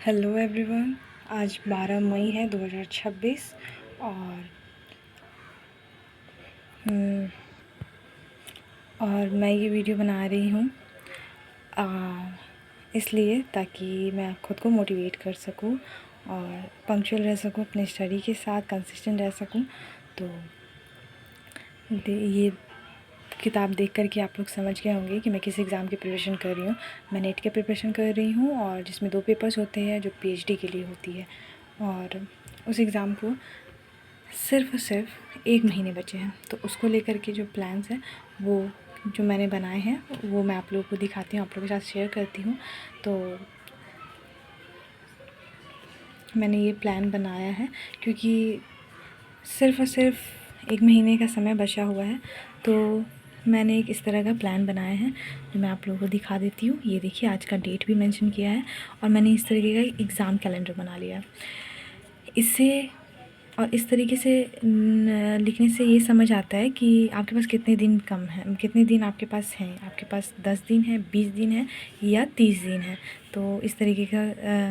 Hello everyone. आज 12 मई है 2026 और हम्म, और मैं ये वीडियो बना रही हूँ इसलिए ताकि मैं खुद को मोटिवेट कर सकूँ और पंक्चुअल रह सकूँ, अपने स्टडी के साथ कंसिस्टेंट रह सकूँ। तो ये किताब देख कर के आप लोग समझ गए होंगे कि मैं किस एग्ज़ाम की प्रिपरेशन कर रही हूँ। मैं नेट की प्रिपरेशन कर रही हूँ और जिसमें 2 पेपर्स होते हैं जो पीएचडी के लिए होती है, और उस एग्ज़ाम को सिर्फ़ और सिर्फ 1 महीने बचे हैं। तो उसको लेकर के जो प्लान्स हैं वो जो मैंने बनाए हैं वो मैं आप लोगों को दिखाती हूँ, आप लोगों के साथ शेयर करती हूँ। तो मैंने ये प्लान बनाया है क्योंकि सिर्फ़ और सिर्फ 1 महीने का समय बचा हुआ है, तो मैंने एक इस तरह का प्लान बनाया है जो मैं आप लोगों को दिखा देती हूँ। ये देखिए, आज का डेट भी मेंशन किया है और मैंने इस तरीके का एग्ज़ाम कैलेंडर बना लिया है। इससे और इस तरीके से लिखने से ये समझ आता है कि आपके पास कितने दिन कम हैं, कितने दिन आपके पास हैं। आपके पास 10 दिन है, 20 दिन है या 30 दिन है। तो इस तरीके का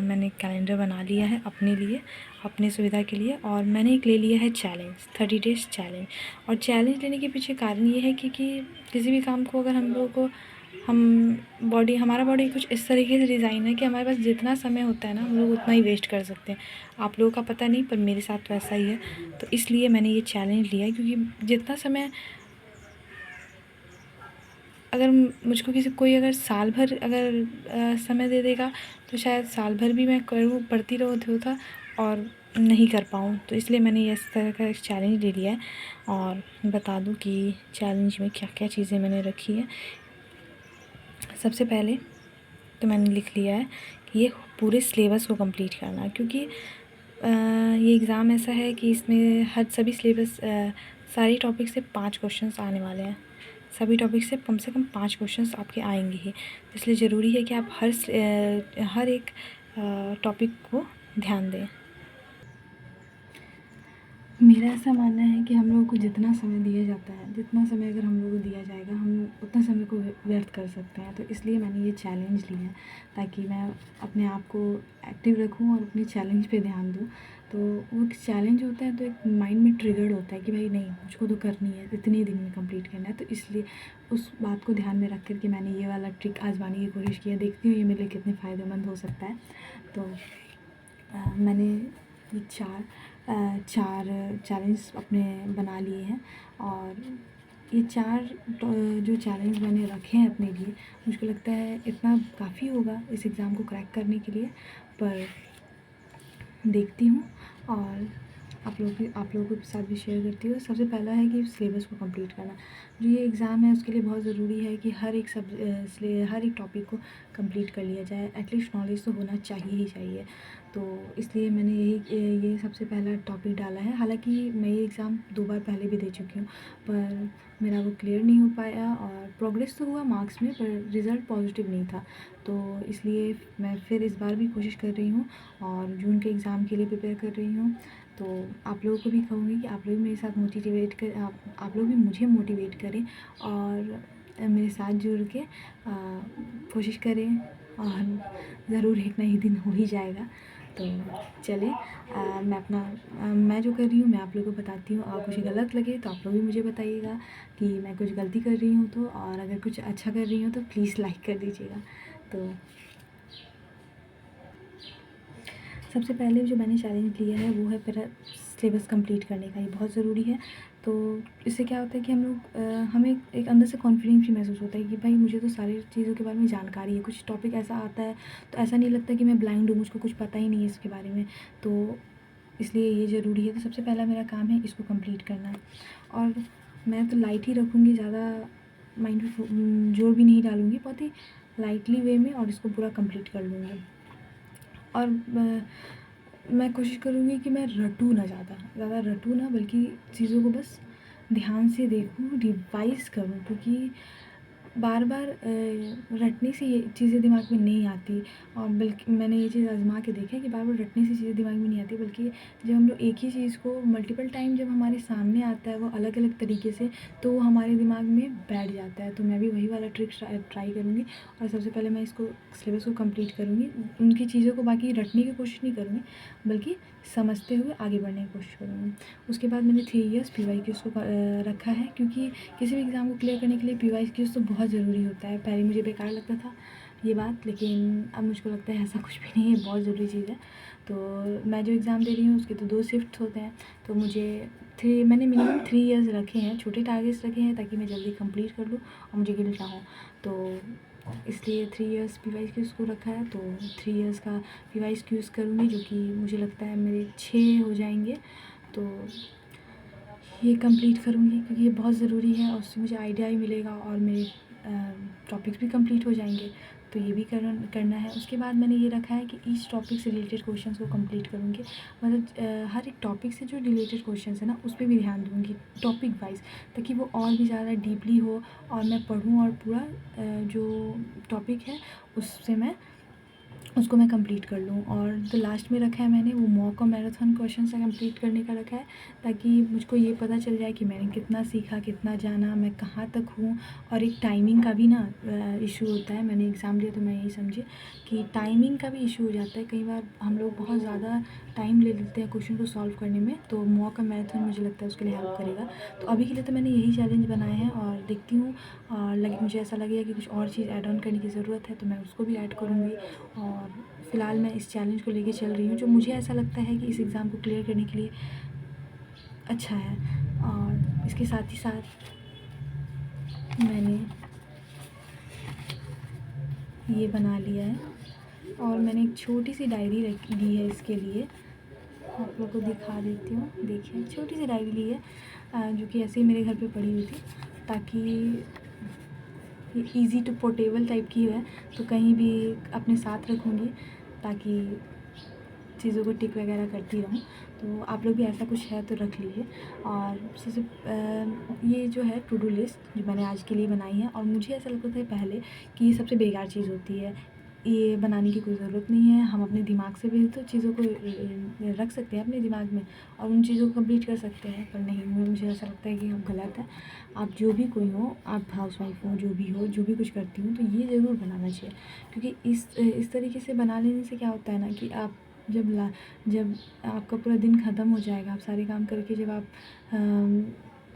मैंने कैलेंडर बना लिया है अपने लिए, अपने सुविधा के लिए। और मैंने एक ले लिया है चैलेंज, 30 डेज़ चैलेंज। और चैलेंज लेने के पीछे कारण ये है कि किसी भी काम को अगर हम लोगों को हमारा बॉडी कुछ इस तरीके से डिज़ाइन है कि हमारे पास जितना समय होता है ना, हम लोग उतना ही वेस्ट कर सकते हैं। आप लोगों का पता नहीं, पर मेरे साथ तो ऐसा ही है। तो इसलिए मैंने ये चैलेंज लिया है क्योंकि जितना समय अगर मुझको कोई अगर साल भर अगर समय दे देगा तो शायद साल भर भी मैं करूँ, पढ़ती रहूँ था और नहीं कर पाऊँ। तो इसलिए मैंने ये इस तरह का एक चैलेंज ले लिया है। और बता दूँ कि चैलेंज में क्या क्या चीज़ें मैंने रखी है। सबसे पहले तो मैंने लिख लिया है कि ये पूरे सिलेबस को कंप्लीट करना, क्योंकि ये एग्ज़ाम ऐसा है कि इसमें हर सभी सिलेबस सारी टॉपिक से 5 क्वेश्चंस आने वाले हैं। सभी टॉपिक से कम 5 क्वेश्चंस आपके आएंगे ही। इसलिए ज़रूरी है कि आप हर एक टॉपिक को ध्यान दें। मेरा ऐसा मानना है कि हम लोगों को जितना समय दिया जाता है, जितना समय अगर हम लोगों को दिया जाएगा, हम उतना समय को व्यर्थ कर सकते हैं। तो इसलिए मैंने ये चैलेंज लिया है ताकि मैं अपने आप को एक्टिव रखूं और अपने चैलेंज पे ध्यान दूं। तो वो चैलेंज होता है तो एक माइंड में ट्रिगर्ड होता है कि भाई नहीं, मुझको तो करनी है, इतने दिन में कंप्लीट करना है। तो इसलिए उस बात को ध्यान में रख कर के मैंने ये वाला ट्रिक आजमाने की कोशिश की है। देखती हूँ ये मेरे लिए कितने फ़ायदेमंद हो सकता है। तो मैंने ये चार चैलेंज अपने बना लिए हैं। और ये 4 जो चैलेंज मैंने रखे हैं अपने लिए, मुझको लगता है इतना काफ़ी होगा इस एग्ज़ाम को क्रैक करने के लिए। पर देखती हूँ और आप लोगों के साथ भी शेयर करती हूँ। सबसे पहला है कि सिलेबस को कंप्लीट करना। जो ये एग्ज़ाम है उसके लिए बहुत ज़रूरी है कि हर एक टॉपिक को कंप्लीट कर लिया जाए। एटलीस्ट नॉलेज तो होना चाहिए ही चाहिए। तो इसलिए मैंने ये सबसे पहला टॉपिक डाला है। हालांकि मैं ये एग्ज़ाम 2 बार पहले भी दे चुकी हूँ, पर मेरा वो क्लियर नहीं हो पाया और प्रोग्रेस तो हुआ मार्क्स में, पर रिज़ल्ट पॉजिटिव नहीं था। तो इसलिए मैं फिर इस बार भी कोशिश कर रही हूँ और जून के एग्ज़ाम के लिए प्रिपेयर कर रही हूँ। तो आप लोगों को भी कहूँगी कि आप लोग भी मेरे साथ आप लोग भी मुझे मोटिवेट करें और मेरे साथ जुड़ के कोशिश करें, और ज़रूर एक ना एक दिन हो ही जाएगा। तो चलिए, मैं जो कर रही हूँ मैं आप लोगों को बताती हूँ। और कुछ गलत लगे तो आप लोग भी मुझे बताइएगा कि मैं कुछ गलती कर रही हूँ तो, और अगर कुछ अच्छा कर रही हूँ तो प्लीज़ लाइक कर दीजिएगा। तो सबसे पहले जो मैंने चैलेंज लिया है वो है मेरा सिलेबस कंप्लीट करने का। ये बहुत ज़रूरी है। तो इससे क्या होता है कि हमें एक अंदर से कॉन्फिडेंस भी महसूस होता है कि भाई मुझे तो सारी चीज़ों के बारे में जानकारी है। कुछ टॉपिक ऐसा आता है तो ऐसा नहीं लगता कि मैं ब्लाइंड हूँ, मुझको कुछ पता ही नहीं है इसके बारे में। तो इसलिए ये ज़रूरी है। तो सबसे पहला मेरा काम है इसको कंप्लीट करना। और मैं तो लाइट ही रखूँगी, ज़्यादा माइंड में जोर भी नहीं डालूँगी, बहुत ही लाइटली वे में, और इसको पूरा कंप्लीट कर लूँगी। और मैं कोशिश करूँगी कि मैं रटूँ ना, ज़्यादा रटूँ ना, बल्कि चीज़ों को बस ध्यान से देखूँ, रिवाइज़ करूँ। क्योंकि बार बार रटने से ये चीज़ें दिमाग में नहीं आती। और बल्कि मैंने ये चीज़ आज़मा के देखा है कि बार बार रटने से चीज़ें दिमाग में नहीं आती, बल्कि जब हम लोग एक ही चीज़ को मल्टीपल टाइम जब हमारे सामने आता है वो अलग अलग तरीके से, तो वो हमारे दिमाग में बैठ जाता है। तो मैं भी वही वाला ट्रिक ट्राई करूँगी, और सबसे पहले मैं इसको सिलेबस को कंप्लीट करूँगी। उनकी चीज़ों को बाकी रटने की कोशिश नहीं करूँगी, बल्कि समझते हुए आगे बढ़ने की कोशिश करूँगी। उसके बाद मैंने 3 इयर्स PYQs को रखा है, क्योंकि किसी भी एग्ज़ाम को क्लियर करने के लिए PYQs तो बहुत ज़रूरी होता है। पहले मुझे बेकार लगता था ये बात, लेकिन अब मुझको लगता है ऐसा कुछ भी नहीं है, बहुत ज़रूरी चीज़ है। तो मैं जो एग्ज़ाम दे रही हूँ उसके तो 2 शिफ्ट होते हैं, तो मैंने मिनिमम 3 इयर्स रखे हैं, छोटे टारगेट्स रखे हैं ताकि मैं जल्दी कंप्लीट कर लूँ और मुझे गिल्ट ना हो। तो इसलिए 3 इयर्स PYQs को रखा है, तो 3 इयर्स का PYQs करूँगी, जो कि मुझे लगता है मेरे 6 हो जाएंगे। तो ये कंप्लीट करूँगी क्योंकि ये बहुत ज़रूरी है, और उससे मुझे आइडिया ही मिलेगा और मेरे टॉपिक्स भी कंप्लीट हो जाएंगे। तो ये भी करना है। उसके बाद मैंने ये रखा है कि ईच टॉपिक से रिलेटेड क्वेश्चंस को कंप्लीट करूँगी, मतलब हर एक टॉपिक से जो रिलेटेड क्वेश्चंस है ना उस पर भी ध्यान दूँगी टॉपिक वाइज, ताकि वो और भी ज़्यादा डीपली हो और मैं पढ़ूँ और पूरा जो टॉपिक है उसको मैं कंप्लीट कर लूँ। और जो लास्ट में रखा है मैंने वो मॉक और मैराथन क्वेश्चन से कंप्लीट करने का रखा है, ताकि मुझको ये पता चल जाए कि मैंने कितना सीखा, कितना जाना, मैं कहाँ तक हूँ। और एक टाइमिंग का भी ना इशू होता है। मैंने एग्ज़ाम दिया तो मैं यही समझी कि टाइमिंग का भी इशू हो जाता है। कई बार हम लोग बहुत ज़्यादा टाइम ले लेते हैं क्वेश्चन को सॉल्व करने में, तो मॉक और मैराथन मुझे लगता है उसके लिए हेल्प करेगा। तो अभी के लिए तो मैंने यही चैलेंज बनाए हैं, और देखती हूँ, और मुझे ऐसा लगेगा कि कुछ और चीज़ ऐड ऑन करने की ज़रूरत है तो मैं उसको भी ऐड करूँगी। और फ़िलहाल मैं इस चैलेंज को लेके चल रही हूँ, जो मुझे ऐसा लगता है कि इस एग्ज़ाम को क्लियर करने के लिए अच्छा है। और इसके साथ ही साथ मैंने ये बना लिया है, और मैंने एक छोटी सी डायरी रख ली है इसके लिए, आप लोगों को दिखा देती हूँ। देखिए, छोटी सी डायरी ली है जो कि ऐसे ही मेरे घर पे पड़ी हुई थी, ताकि ये ईज़ी टू पोर्टेबल टाइप की है, तो कहीं भी अपने साथ रखूँगी ताकि चीज़ों को टिक वगैरह करती रहूँ। तो आप लोग भी ऐसा कुछ है तो रख लीजिए। और सबसे ये जो है टू डू लिस्ट जो मैंने आज के लिए बनाई है, और मुझे ऐसा लगता था पहले कि ये सबसे बेकार चीज़ होती है, ये बनाने की कोई ज़रूरत नहीं है। हम अपने दिमाग से भी तो चीज़ों को रख सकते हैं अपने दिमाग में, और उन चीज़ों को कंप्लीट कर सकते हैं। पर नहीं, मुझे ऐसा लगता है कि हम गलत है। आप जो भी कोई हो, आप हाउसवाइफ हो, जो भी कुछ करती हूँ, तो ये ज़रूर बनाना चाहिए। क्योंकि इस तरीके से बना लेने से क्या होता है ना कि आप जब आपका पूरा दिन ख़त्म हो जाएगा, आप सारे काम करके जब आप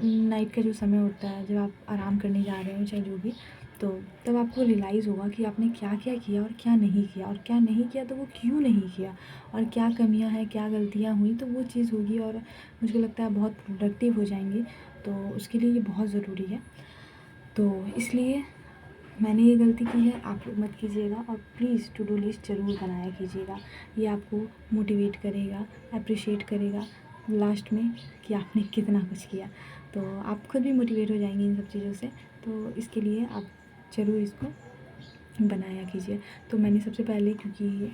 नाइट का जो समय होता है, जब आप आराम करने जा रहे हो चाहे जो भी, तो तब आपको रियलाइज़ होगा कि आपने क्या-क्या किया और क्या नहीं किया, और क्या नहीं किया तो वो क्यों नहीं किया, और क्या कमियां हैं, क्या गलतियां हुई, तो वो चीज़ होगी। और मुझे लगता है बहुत प्रोडक्टिव हो जाएंगे, तो उसके लिए ये बहुत ज़रूरी है। तो इसलिए मैंने ये गलती की है, आप लोग मत कीजिएगा, और प्लीज़ टू डू लिस्ट ज़रूर बनाया कीजिएगा। ये आपको मोटिवेट करेगा, अप्रिशिएट करेगा लास्ट में कि आपने कितना कुछ किया। तो आप खुद भी मोटिवेट हो जाएंगे इन सब चीज़ों से। तो इसके लिए आप ज़रूर इसको बनाया कीजिए। तो मैंने सबसे पहले, क्योंकि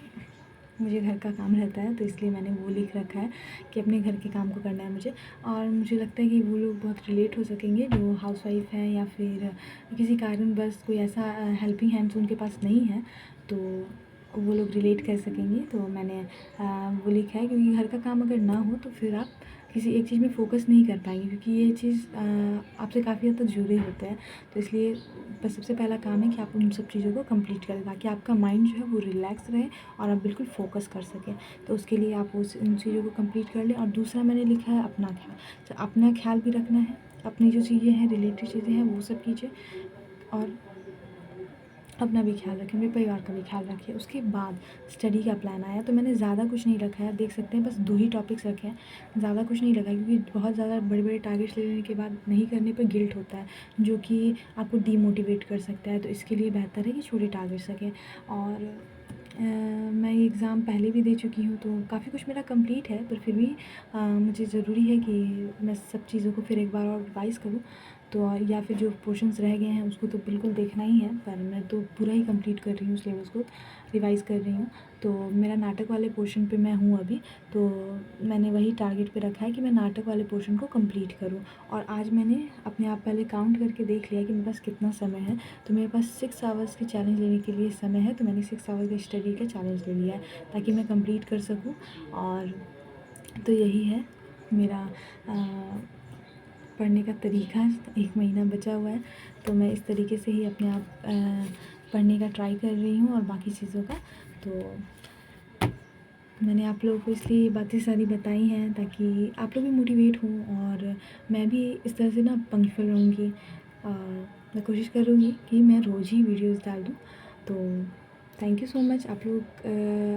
मुझे घर का काम रहता है, तो इसलिए मैंने वो लिख रखा है कि अपने घर के काम को करना है मुझे। और मुझे लगता है कि वो लोग बहुत रिलेट हो सकेंगे जो हाउसवाइफ हैं, या फिर किसी कारणवश कोई ऐसा हेल्पिंग हैंड्स उनके पास नहीं है, तो वो लोग रिलेट कर सकेंगे। तो मैंने वो लिखा है, क्योंकि घर का काम अगर ना हो तो फिर आप किसी एक चीज़ में फ़ोकस नहीं कर पाएंगे, क्योंकि ये चीज़ आपसे काफ़ी हद तक जुड़े होते हैं। तो इसलिए बस सबसे पहला काम है कि आप उन सब चीज़ों को कंप्लीट करें, ताकि आपका माइंड जो है वो रिलैक्स रहे और आप बिल्कुल फ़ोकस कर सकें। तो उसके लिए आप उन चीज़ों को कंप्लीट कर लें। और दूसरा मैंने लिखा है अपना ख्याल। तो अपना ख्याल भी रखना है, अपनी जो चीज़ें हैं, रिलेटेड चीज़ें हैं, वो सब कीजिए, और अपना भी ख्याल रखें, मेरे परिवार का भी ख्याल रखिए। उसके बाद स्टडी का प्लान आया, तो मैंने ज़्यादा कुछ नहीं रखा है, देख सकते हैं बस 2 ही टॉपिक्स रखे हैं, ज़्यादा कुछ नहीं रखा है, क्योंकि बहुत ज़्यादा बड़े-बड़े टारगेट्स ले लेने के बाद नहीं करने पे गिल्ट होता है, जो कि आपको डीमोटिवेट कर सकता है। तो इसके लिए बेहतर है कि छोटे टारगेट्स रखें। और मैं ये एग्ज़ाम पहले भी दे चुकी हूँ, तो काफ़ी कुछ मेरा कंप्लीट है, पर फिर भी मुझे ज़रूरी है कि मैं सब चीज़ों को फिर एक बार और रिवाइज़ करूँ। तो या फिर जो पोर्शंस रह गए हैं उसको तो बिल्कुल देखना ही है, पर मैं तो पूरा ही कंप्लीट कर रही हूँ सिलेबस को, रिवाइज़ कर रही हूँ। तो मेरा नाटक वाले पोर्शन पे मैं हूँ अभी, तो मैंने वही टारगेट पे रखा है कि मैं नाटक वाले पोर्शन को कंप्लीट करूँ। और आज मैंने अपने आप पहले काउंट करके देख लिया कि मेरे पास कितना समय है, तो मेरे पास 6 आवर्स की चैलेंज लेने के लिए समय है, तो मैंने 6 आवर्स का स्टडी का चैलेंज ले लिया है ताकि मैं कंप्लीट कर सकूँ। और तो यही है मेरा पढ़ने का तरीका। 1 महीना बचा हुआ है, तो मैं इस तरीके से ही अपने आप पढ़ने का ट्राई कर रही हूँ और बाकी चीज़ों का। तो मैंने आप लोगों को इसलिए ये बातें सारी बताई हैं ताकि आप लोग भी मोटिवेट हों और मैं भी इस तरह से ना पंक्चुअल रहूँगी। मैं कोशिश करूँगी कि मैं रोज़ ही वीडियोस डाल दूँ। तो थैंक यू सो मच आप लोग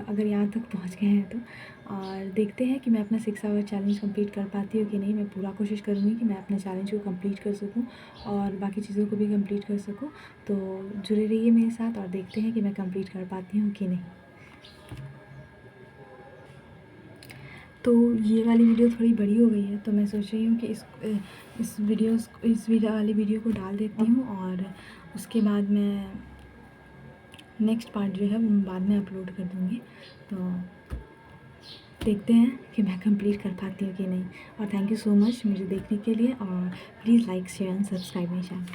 अगर यहाँ तक पहुँच गए हैं तो। और देखते हैं कि मैं अपना 6 आवर चैलेंज कंप्लीट कर पाती हूँ कि नहीं। मैं पूरा कोशिश करूँगी कि मैं अपने चैलेंज को कंप्लीट कर सकूँ और बाकी चीज़ों को भी कंप्लीट कर सकूँ। तो जुड़े रहिए मेरे साथ और देखते हैं कि मैं कंप्लीट कर पाती हूँ कि नहीं। तो ये वाली वीडियो थोड़ी बड़ी हो गई है, तो मैं सोच रही हूँ कि इस वाली वीडियो को डाल देती हूँ और उसके बाद मैं नेक्स्ट पार्ट जो है वो बाद में अपलोड कर दूँगी। तो देखते हैं कि मैं कंप्लीट कर पाती हूँ कि नहीं। और थैंक यू सो मच मुझे देखने के लिए और please like share and subscribe my channel.